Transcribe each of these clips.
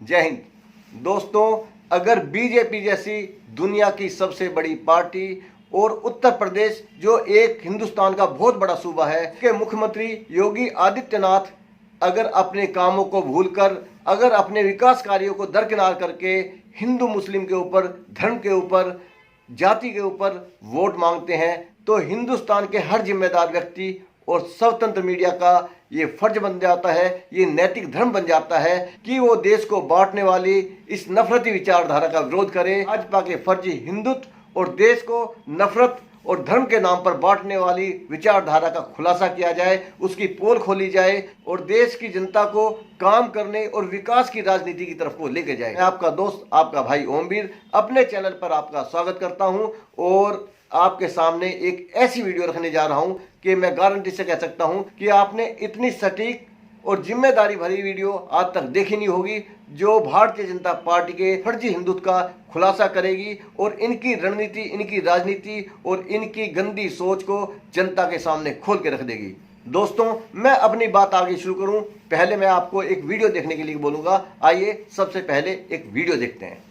जय हिंद। दोस्तों, अगर बीजेपी जैसी दुनिया की सबसे बड़ी पार्टी और उत्तर प्रदेश जो एक हिंदुस्तान का बहुत बड़ा सूबा है के मुख्यमंत्री योगी आदित्यनाथ अगर अपने कामों को भूलकर, अगर अपने विकास कार्यों को दरकिनार करके हिंदू मुस्लिम के ऊपर, धर्म के ऊपर, जाति के ऊपर वोट मांगते हैं, तो हिंदुस्तान के हर जिम्मेदार व्यक्ति और स्वतंत्र मीडिया का ये फर्ज बन जाता है, ये नैतिक धर्म बन जाता है कि वो देश को बांटने वाली इस नफरती विचारधारा का विरोध करे। भाजपा के फर्जी हिंदुत्व और देश को नफरत और धर्म के नाम पर बांटने वाली विचारधारा का खुलासा किया जाए, उसकी पोल खोली जाए और देश की जनता को काम करने और विकास की राजनीति की तरफ को लेके जाए। मैं आपका दोस्त, आपका भाई ओमवीर अपने चैनल पर आपका स्वागत करता हूं और आपके सामने एक ऐसी वीडियो रखने जा रहा हूं कि मैं गारंटी से कह सकता हूं कि आपने इतनी सटीक और जिम्मेदारी भरी वीडियो आज तक देखी नहीं होगी, जो भारतीय जनता पार्टी के फर्जी हिंदुत्व का खुलासा करेगी और इनकी रणनीति, इनकी राजनीति और इनकी गंदी सोच को जनता के सामने खोल के रख देगी। दोस्तों, मैं अपनी बात आगे शुरू करूं, पहले मैं आपको एक वीडियो देखने के लिए बोलूंगा। आइए सबसे पहले एक वीडियो देखते हैं।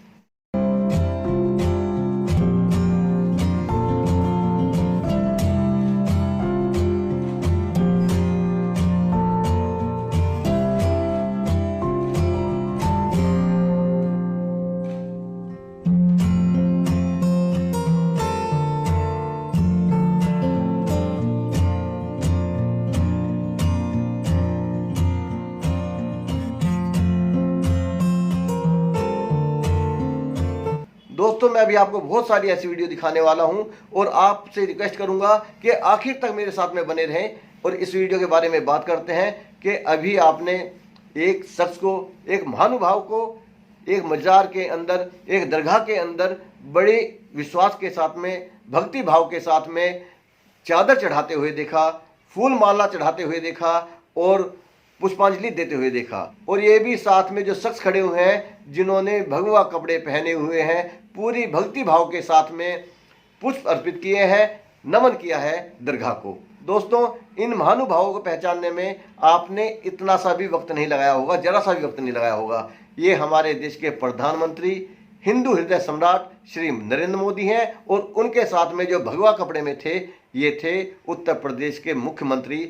दोस्तों, मैं अभी आपको बहुत सारी ऐसी वीडियो दिखाने वाला हूं और आपसे रिक्वेस्ट करूंगा कि आखिर तक मेरे साथ में बने रहें और इस वीडियो के बारे में बात करते हैं कि अभी आपने एक शख्स को, एक महानुभाव को एक मजार के अंदर, एक दरगाह के अंदर बड़े विश्वास के साथ में, भक्ति भाव के साथ में चादर चढ़ाते हुए देखा, फूल माला चढ़ाते हुए देखा और पुष्पांजलि देते हुए देखा। और ये भी साथ में जो शख्स खड़े हुए हैं जिन्होंने भगवा कपड़े पहने हुए हैं, पूरी भक्ति भाव के साथ में पुष्प अर्पित किए हैं, नमन किया है दरगाह को। दोस्तों, इन महानुभावों को पहचानने में आपने इतना सा भी वक्त नहीं लगाया होगा, जरा सा भी वक्त नहीं लगाया होगा। ये हमारे देश के प्रधानमंत्री, हिंदू हृदय सम्राट श्री नरेंद्र मोदी हैं और उनके साथ में जो भगवा कपड़े में थे, ये थे उत्तर प्रदेश के मुख्यमंत्री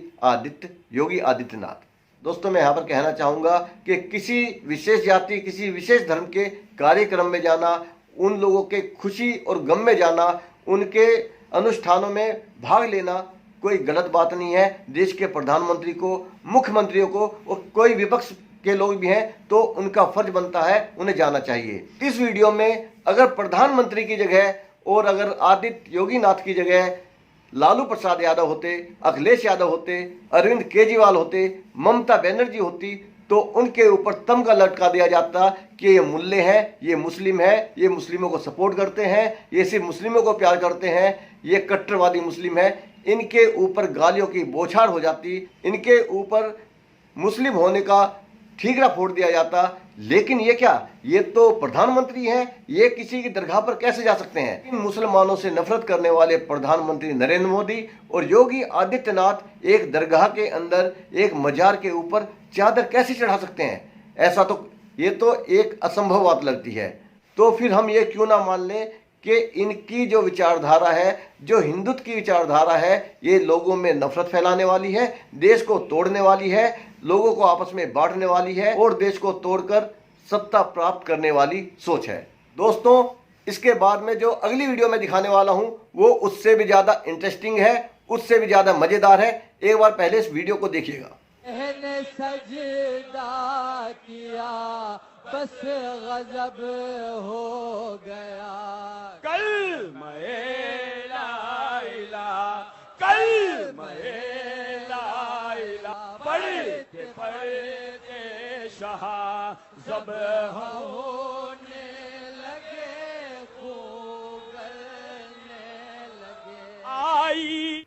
योगी आदित्यनाथ। दोस्तों, मैं यहाँ पर कहना चाहूँगा कि किसी विशेष जाति, किसी विशेष धर्म के कार्यक्रम में जाना, उन लोगों के खुशी और गम में जाना, उनके अनुष्ठानों में भाग लेना कोई गलत बात नहीं है। देश के प्रधानमंत्री को, मुख्यमंत्रियों को और कोई विपक्ष के लोग भी हैं तो उनका फर्ज बनता है, उन्हें जाना चाहिए। इस वीडियो में अगर प्रधानमंत्री की जगह और अगर आदित्य योगीनाथ की जगह लालू प्रसाद यादव होते, अखिलेश यादव होते, अरविंद केजरीवाल होते, ममता बनर्जी होती, तो उनके ऊपर तमगा लटका दिया जाता कि ये मुल्ले हैं, ये मुस्लिम है, ये मुस्लिमों को सपोर्ट करते हैं, ये सिर्फ मुस्लिमों को प्यार करते हैं, ये कट्टरवादी मुस्लिम है। इनके ऊपर गालियों की बौछार हो जाती, इनके ऊपर मुस्लिम होने का ठीकरा फोड़ दिया जाता। लेकिन ये क्या, ये तो प्रधानमंत्री हैं, ये किसी की दरगाह पर कैसे जा सकते हैं? इन मुसलमानों से नफरत करने वाले प्रधानमंत्री नरेंद्र मोदी और योगी आदित्यनाथ एक दरगाह के अंदर, एक मजार के ऊपर चादर कैसे चढ़ा सकते हैं? ऐसा तो, ये तो एक असंभव बात लगती है। तो फिर हम ये क्यों ना मान लें कि इनकी जो विचारधारा है, जो हिंदुत्व की विचारधारा है, ये लोगों में नफरत फैलाने वाली है, देश को तोड़ने वाली है, लोगों को आपस में बांटने वाली है और देश को तोड़कर सत्ता प्राप्त करने वाली सोच है। दोस्तों, इसके बाद में जो अगली वीडियो में दिखाने वाला हूं वो उससे भी ज्यादा इंटरेस्टिंग है, उससे भी ज्यादा मजेदार है। एक बार पहले इस वीडियो को देखिएगा। सजदा किया बस गजब हो गया, कल मैं लाइला, कल मैं लाइला, पढ़ते पढ़ते शाह जब होने लगे, गलने लगे। आई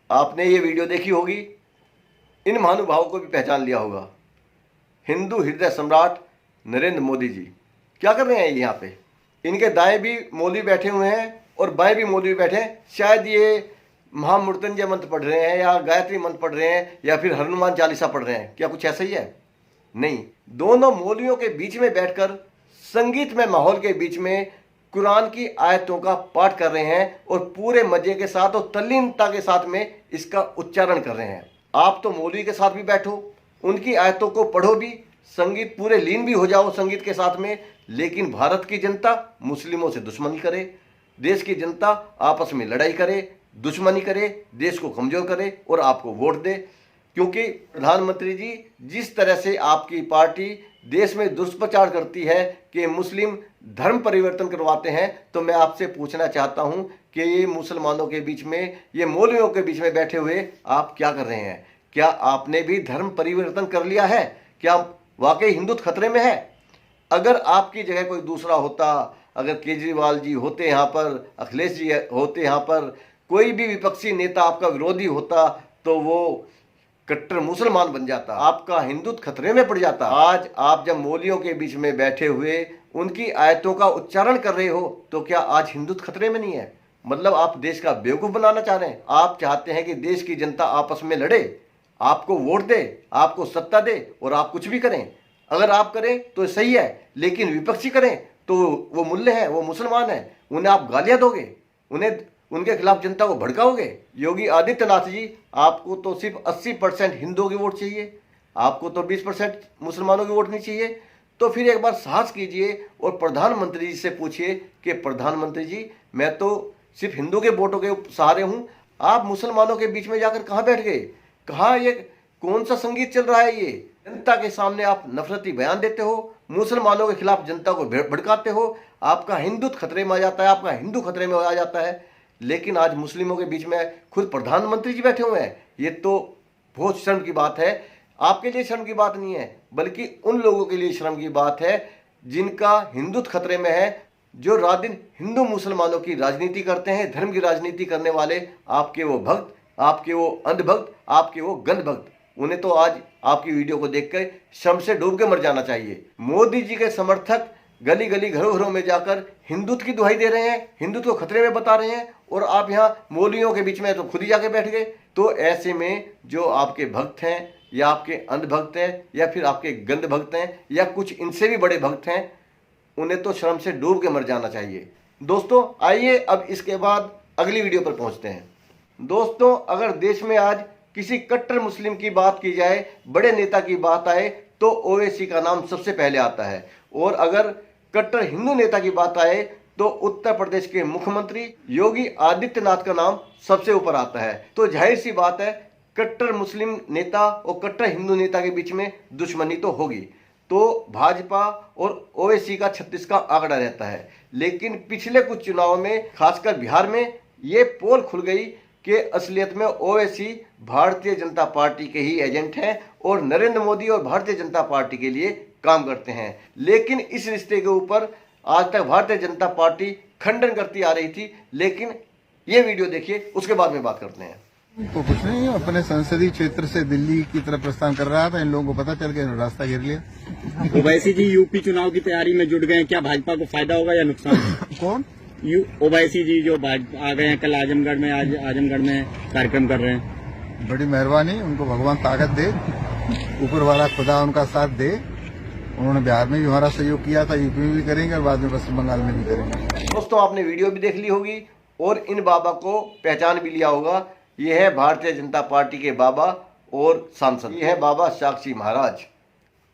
आपने ये वीडियो देखी होगी, इन महानुभावों को भी पहचान लिया होगा। हिंदू हृदय सम्राट नरेंद्र मोदी जी क्या कर रहे हैं यहाँ पे? इनके दाएं भी मौलवी बैठे हुए हैं और बाएं भी मौलवी बैठे हैं। शायद ये महामृत्युंजय मंत्र पढ़ रहे हैं या गायत्री मंत्र पढ़ रहे हैं या फिर हनुमान चालीसा पढ़ रहे हैं, क्या कुछ ऐसा ही है? नहीं, दोनों मौलवियों के बीच में बैठकर संगीतमय माहौल के बीच में कुरान की आयतों का पाठ कर रहे हैं और पूरे मजे के साथ और तल्लीनता के साथ में इसका उच्चारण कर रहे हैं। आप तो मौलवी के साथ भी बैठो, उनकी आयतों को पढ़ो भी, संगीत पूरे लीन भी हो जाओ संगीत के साथ में, लेकिन भारत की जनता मुस्लिमों से दुश्मनी करे, देश की जनता आपस में लड़ाई करे, दुश्मनी करे, देश को कमजोर करे और आपको वोट दे। क्योंकि प्रधानमंत्री जी, जिस तरह से आपकी पार्टी देश में दुष्प्रचार करती है कि मुस्लिम धर्म परिवर्तन करवाते हैं, तो मैं आपसे पूछना चाहता हूं कि ये मुसलमानों के बीच में, ये मौलवियों के बीच में बैठे हुए आप क्या कर रहे हैं? क्या आपने भी धर्म परिवर्तन कर लिया है? क्या वाकई हिंदुत्व खतरे में है? अगर आपकी जगह कोई दूसरा होता, अगर केजरीवाल जी होते यहाँ पर, अखिलेश जी होते यहाँ पर, कोई भी विपक्षी नेता आपका विरोधी होता, तो वो कट्टर मुसलमान बन जाता, आपका हिंदुत्व खतरे में पड़ जाता। आज आप जब मौलवियों के बीच में बैठे हुए उनकी आयतों का उच्चारण कर रहे हो, तो क्या आज हिंदुत्व खतरे में नहीं है? मतलब आप देश का बेवकूफ बनाना चाह रहे हैं। आप चाहते हैं कि देश की जनता आपस में लड़े, आपको वोट दे, आपको सत्ता दे और आप कुछ भी करें। अगर आप करें तो सही है, लेकिन विपक्षी करें तो वो मुल्ले हैं, वो मुसलमान हैं, उन्हें आप गालियां दोगे, उन्हें उनके खिलाफ जनता को भड़काओगे। योगी आदित्यनाथ जी, आपको तो सिर्फ 80% हिंदुओं की वोट चाहिए, आपको तो 20% मुसलमानों की वोट नहीं चाहिए। तो फिर एक बार साहस कीजिए और प्रधानमंत्री जी से पूछिए कि प्रधानमंत्री जी, मैं तो सिर्फ हिंदू के वोटों के सहारे हूं, आप मुसलमानों के बीच में जाकर कहां बैठ गए? कहां, ये कौन सा संगीत चल रहा है? ये जनता के सामने आप नफरती बयान देते हो, मुसलमानों के खिलाफ जनता को भड़काते हो, आपका हिंदुत्व खतरे में आ जाता है, आपका हिंदू खतरे में आ जाता है। लेकिन आज मुस्लिमों के बीच में खुद प्रधानमंत्री जी बैठे हुए हैं। ये तो बहुत शर्म की बात है। आपके लिए शर्म की बात नहीं है, बल्कि उन लोगों के लिए शर्म की बात है जिनका हिंदुत्व खतरे में है, जो रात दिन हिंदू मुसलमानों की राजनीति करते हैं, धर्म की राजनीति करने वाले आपके वो भक्त, आपके वो अंधभक्त, आपके वो गंधभक्त। उन्हें तो आज आपकी वीडियो को देखकर शर्म से डूब के मर जाना चाहिए। मोदी जी के समर्थक गली गली घरों घरों में जाकर हिंदुत्व की दुहाई दे रहे हैं, हिंदुत्व को खतरे में बता रहे हैं, और आप यहाँ मौलवियों के बीच में तो खुद ही जाके बैठ गए। तो ऐसे में जो आपके भक्त हैं, या आपके अंधभक्त हैं, या फिर आपके गंध भक्त हैं, या कुछ इनसे भी बड़े भक्त हैं, उन्हें तो शर्म से डूब के मर जाना चाहिए। दोस्तों आइए अब इसके बाद अगली वीडियो पर पहुंचते हैं। दोस्तों, अगर देश में आज किसी कट्टर मुस्लिम की बात की जाए, बड़े नेता की बात आए, तो ओवैसी का नाम सबसे पहले आता है। और अगर कट्टर हिंदू नेता की बात आए, तो उत्तर प्रदेश के मुख्यमंत्री योगी आदित्यनाथ का नाम सबसे ऊपर आता है। तो जाहिर सी बात है, कट्टर मुस्लिम नेता और कट्टर हिंदू नेता के बीच में दुश्मनी तो होगी। तो भाजपा और ओवैसी का 36 का आंकड़ा रहता है। लेकिन पिछले कुछ चुनाव में, खासकर बिहार में, ये पोल खुल गई कि असलियत में ओवैसी भारतीय जनता पार्टी के ही एजेंट हैं और नरेंद्र मोदी और भारतीय जनता पार्टी के लिए काम करते हैं। लेकिन इस रिश्ते के ऊपर आज तक भारतीय जनता पार्टी खंडन करती आ रही थी। लेकिन ये वीडियो देखिए, उसके बाद में बात करते हैं। तो कुछ नहीं, अपने संसदीय क्षेत्र से दिल्ली की तरफ प्रस्थान कर रहा था, इन लोगों को पता चल गया, रास्ता घेर लिया। ओवैसी जी यूपी चुनाव की तैयारी में जुट गए, क्या भाजपा को फायदा होगा या नुकसान? कौन? ओवैसी जी जो आ गए हैं कल आजमगढ़ में, आज आजमगढ़ में कार्यक्रम कर रहे हैं। बड़ी मेहरबानी, उनको भगवान ताकत दे, ऊपर वाला खुदा उनका साथ दे। उन्होंने बिहार में भी हमारा सहयोग किया था, यूपी में भी करेंगे और बाद में पश्चिम बंगाल में भी करेंगे। दोस्तों, आपने वीडियो भी देख ली होगी और इन बाबा को पहचान भी लिया होगा। ये है भारतीय जनता पार्टी के बाबा और सांसद, ये है बाबा साक्षी महाराज।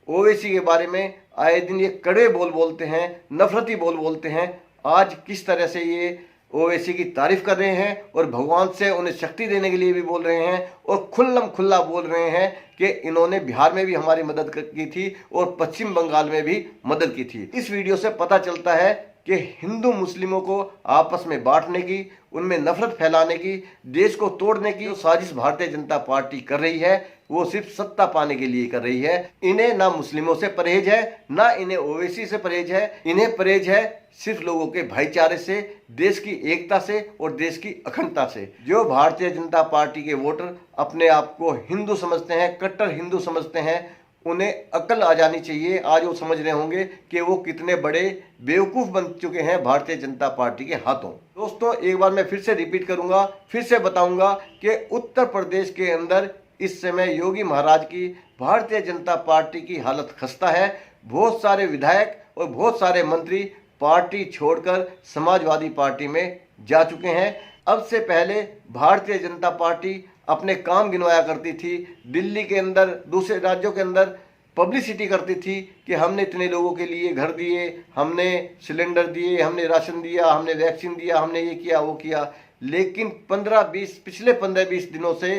ओवैसी के बारे में आए दिन ये कड़वे बोल बोलते हैं, नफरती बोल बोलते हैं। आज किस तरह से ये ओवैसी की तारीफ कर रहे हैं और भगवान से उन्हें शक्ति देने के लिए भी बोल रहे हैं, और खुल्लम खुल्ला बोल रहे हैं कि इन्होंने बिहार में भी हमारी मदद की थी और पश्चिम बंगाल में भी मदद की थी। इस वीडियो से पता चलता है कि हिंदू मुस्लिमों को आपस में बांटने की, उनमें नफरत फैलाने की, देश को तोड़ने की जो साजिश भारतीय जनता पार्टी कर रही है, वो सिर्फ सत्ता पाने के लिए कर रही है। इन्हें ना मुस्लिमों से परहेज है, ना इन्हें ओवैसी से परहेज है। इन्हें परहेज है सिर्फ लोगों के भाईचारे से, देश की एकता से और देश की अखंडता से। जो भारतीय जनता पार्टी के वोटर अपने आप को हिंदू समझते हैं, कट्टर हिंदू समझते हैं, उन्हें अकल आ जानी चाहिए। आज वो समझ रहे होंगे कि वो कितने बड़े बेवकूफ़ बन चुके हैं भारतीय जनता पार्टी के हाथों। दोस्तों, एक बार मैं फिर से रिपीट करूंगा, फिर से बताऊंगा कि उत्तर प्रदेश के अंदर इस समय योगी महाराज की भारतीय जनता पार्टी की हालत खस्ता है। बहुत सारे विधायक और बहुत सारे मंत्री पार्टी छोड़कर समाजवादी पार्टी में जा चुके हैं। अब से पहले भारतीय जनता पार्टी अपने काम गिनवाया करती थी, दिल्ली के अंदर, दूसरे राज्यों के अंदर पब्लिसिटी करती थी कि हमने इतने लोगों के लिए घर दिए, हमने सिलेंडर दिए, हमने राशन दिया, हमने वैक्सीन दिया, हमने ये किया वो किया। लेकिन पिछले 15-20 दिनों से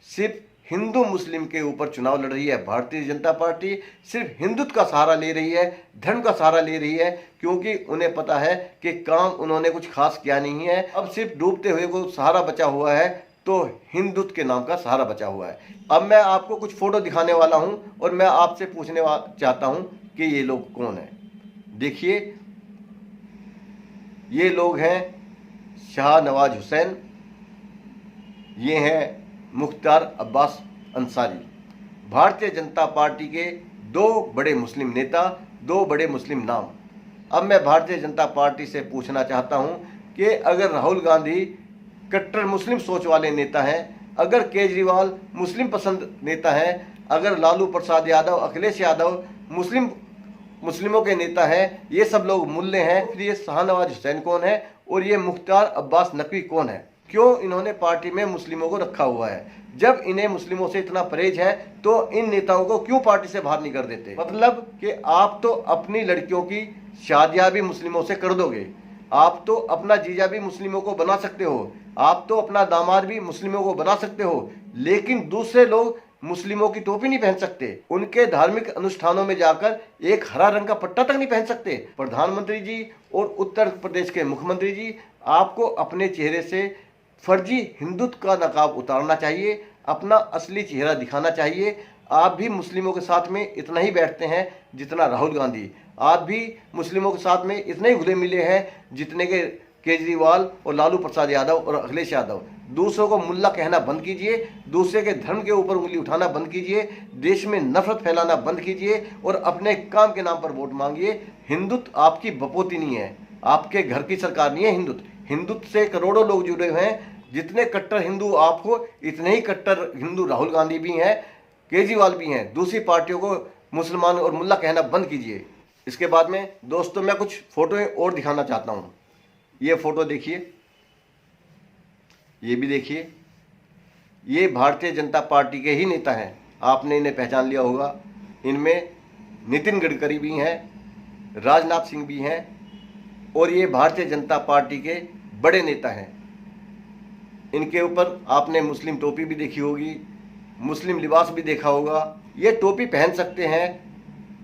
सिर्फ हिंदू मुस्लिम के ऊपर चुनाव लड़ रही है भारतीय जनता पार्टी। सिर्फ हिंदुत्व का सहारा ले रही है, धर्म का सहारा ले रही है, क्योंकि उन्हें पता है कि काम उन्होंने कुछ खास किया नहीं है। अब सिर्फ डूबते हुए को सहारा बचा हुआ है, तो हिंदुत्व के नाम का सहारा बचा हुआ है। अब मैं आपको कुछ फोटो दिखाने वाला हूं और मैं आपसे पूछने चाहता हूं कि ये लोग कौन हैं। देखिए, ये लोग हैं शाहनवाज हुसैन, ये हैं मुख्तार अब्बास अंसारी। भारतीय जनता पार्टी के दो बड़े मुस्लिम नेता, दो बड़े मुस्लिम नाम। अब मैं भारतीय जनता पार्टी से पूछना चाहता हूं कि अगर राहुल गांधी कट्टर मुस्लिम सोच वाले नेता हैं, अगर केजरीवाल मुस्लिम पसंद नेता हैं, अगर लालू प्रसाद यादव, अखिलेश यादव मुस्लिमों के नेता हैं, ये सब लोग मुल्ले हैं, फिर ये शाहनवाज हुसैन कौन है और ये मुख्तार अब्बास नकवी कौन है? क्यों इन्होंने पार्टी में मुस्लिमों को रखा हुआ है? जब इन्हें मुस्लिमों से इतना परहेज है तो इन नेताओं को क्यों पार्टी से बाहर नहीं कर देते? मतलब कि आप तो अपनी लड़कियों की शादियां भी मुस्लिमों से कर दोगे, आप तो अपना जीजा भी मुस्लिमों को बना सकते हो, आप तो अपना दामाद भी मुस्लिमों को बना सकते हो, लेकिन दूसरे लोग मुस्लिमों की टोपी नहीं पहन सकते, उनके धार्मिक अनुष्ठानों में जाकर एक हरा रंग का पट्टा तक नहीं पहन सकते। प्रधानमंत्री जी और उत्तर प्रदेश के मुख्यमंत्री जी, आपको अपने चेहरे से फर्जी हिंदुत्व का नकाब उतारना चाहिए, अपना असली चेहरा दिखाना चाहिए। आप भी मुस्लिमों के साथ में इतना ही बैठते हैं जितना राहुल गांधी, आप भी मुस्लिमों के साथ में इतने ही घुले मिले हैं जितने के केजरीवाल और लालू प्रसाद यादव और अखिलेश यादव। दूसरों को मुल्ला कहना बंद कीजिए, दूसरे के धर्म के ऊपर उंगली उठाना बंद कीजिए, देश में नफरत फैलाना बंद कीजिए और अपने काम के नाम पर वोट मांगिए। हिंदुत्व आपकी बपोती नहीं है, आपके घर की सरकार नहीं है हिंदुत्व। हिंदुत्व से करोड़ों लोग जुड़े हुए हैं। जितने कट्टर हिंदू आप हो, इतने ही कट्टर हिंदू राहुल गांधी भी हैं, केजरीवाल भी हैं। दूसरी पार्टियों को मुसलमान और मुल्ला कहना बंद कीजिए। इसके बाद में दोस्तों मैं कुछ फोटो और दिखाना चाहता हूँ। ये फोटो देखिए, ये भी देखिए, ये भारतीय जनता पार्टी के ही नेता हैं, आपने इन्हें पहचान लिया होगा। इनमें नितिन गडकरी भी हैं, राजनाथ सिंह भी हैं और ये भारतीय जनता पार्टी के बड़े नेता हैं। इनके ऊपर आपने मुस्लिम टोपी भी देखी होगी, मुस्लिम लिबास भी देखा होगा। ये टोपी पहन सकते हैं,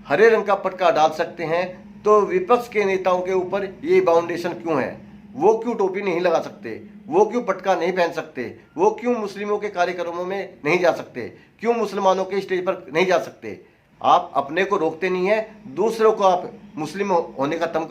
हरे रंग का पटका डाल सकते हैं, तो विपक्ष के नेताओं के ऊपर ये बाउंडेशन क्यों है? वो क्यों टोपी नहीं लगा सकते? वो क्यों पटका नहीं पहन सकते? वो क्यों मुस्लिमों के कार्यक्रमों में नहीं जा सकते? क्यों मुसलमानों के स्टेज पर नहीं जा सकते? आप अपने को रोकते नहीं है, दूसरों को आप मुस्लिम होने का तमगा